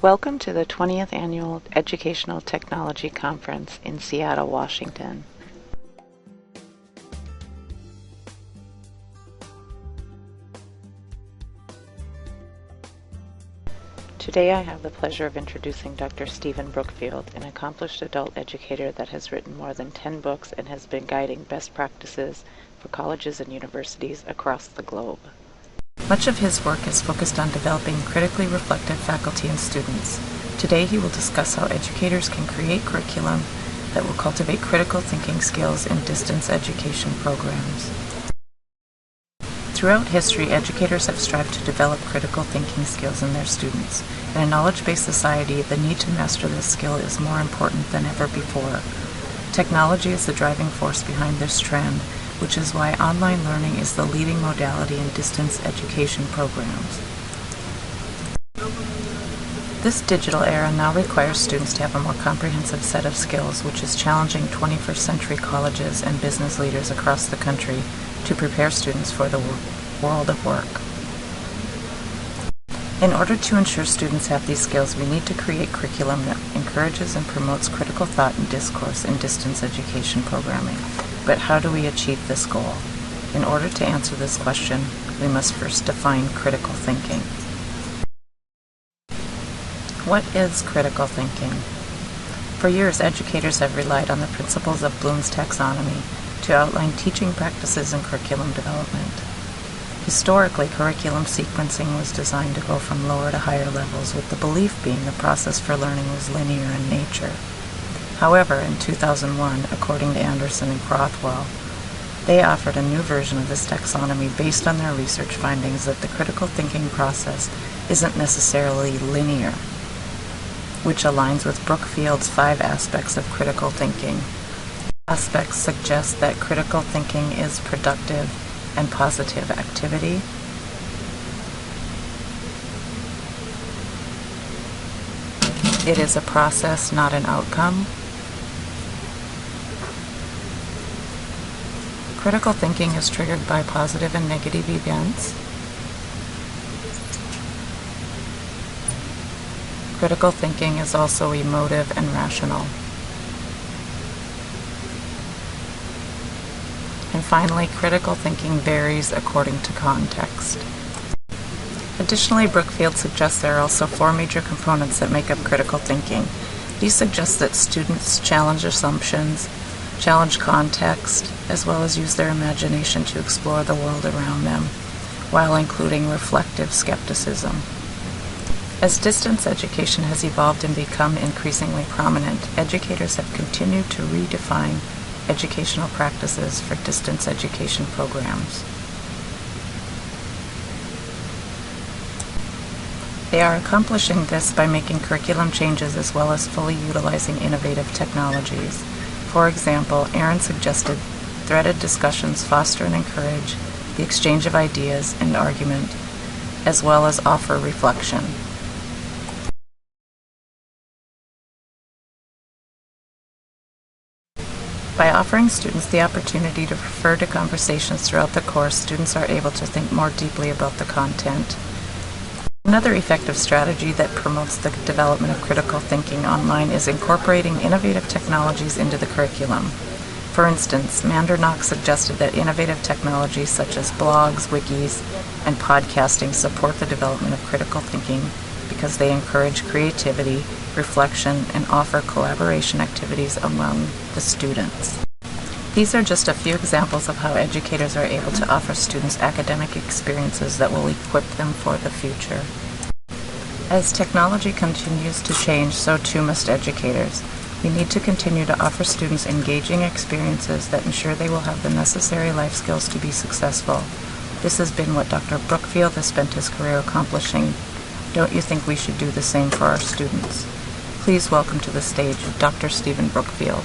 Welcome to the 20th Annual Educational Technology Conference in Seattle, Washington. Today I have the pleasure of introducing Dr. Stephen Brookfield, an accomplished adult educator that has written more than 10 books and has been guiding best practices for colleges and universities across the globe. Much of his work is focused on developing critically reflective faculty and students. Today he will discuss how educators can create curriculum that will cultivate critical thinking skills in distance education programs. Throughout history, educators have strived to develop critical thinking skills in their students. In a knowledge-based society, the need to master this skill is more important than ever before. Technology is the driving force behind this trend, which is why online learning is the leading modality in distance education programs. This digital era now requires students to have a more comprehensive set of skills, which is challenging 21st century colleges and business leaders across the country to prepare students for the world of work. In order to ensure students have these skills, we need to create curriculum that encourages and promotes critical thought and discourse in distance education programming. But how do we achieve this goal? In order to answer this question, we must first define critical thinking. What is critical thinking? For years, educators have relied on the principles of Bloom's taxonomy to outline teaching practices and curriculum development. Historically, curriculum sequencing was designed to go from lower to higher levels, with the belief being the process for learning was linear in nature. However, in 2001, according to Anderson and Crothwell, they offered a new version of this taxonomy based on their research findings that the critical thinking process isn't necessarily linear, which aligns with Brookfield's 5 aspects of critical thinking. Aspects suggest that critical thinking is productive and positive activity. It is a process, not an outcome. Critical thinking is triggered by positive and negative events. Critical thinking is also emotive and rational. And finally, critical thinking varies according to context. Additionally, Brookfield suggests there are also 4 major components that make up critical thinking. These suggest that students challenge assumptions, challenge context, as well as use their imagination to explore the world around them, while including reflective skepticism. As distance education has evolved and become increasingly prominent, educators have continued to redefine educational practices for distance education programs. They are accomplishing this by making curriculum changes as well as fully utilizing innovative technologies. For example, Aaron suggested threaded discussions foster and encourage the exchange of ideas and argument, as well as offer reflection. By offering students the opportunity to refer to conversations throughout the course, students are able to think more deeply about the content. Another effective strategy that promotes the development of critical thinking online is incorporating innovative technologies into the curriculum. For instance, Mandernach suggested that innovative technologies such as blogs, wikis, and podcasting support the development of critical thinking because they encourage creativity, reflection, and offer collaboration activities among the students. These are just a few examples of how educators are able to offer students academic experiences that will equip them for the future. As technology continues to change, so too must educators. We need to continue to offer students engaging experiences that ensure they will have the necessary life skills to be successful. This has been what Dr. Brookfield has spent his career accomplishing. Don't you think we should do the same for our students? Please welcome to the stage Dr. Stephen Brookfield.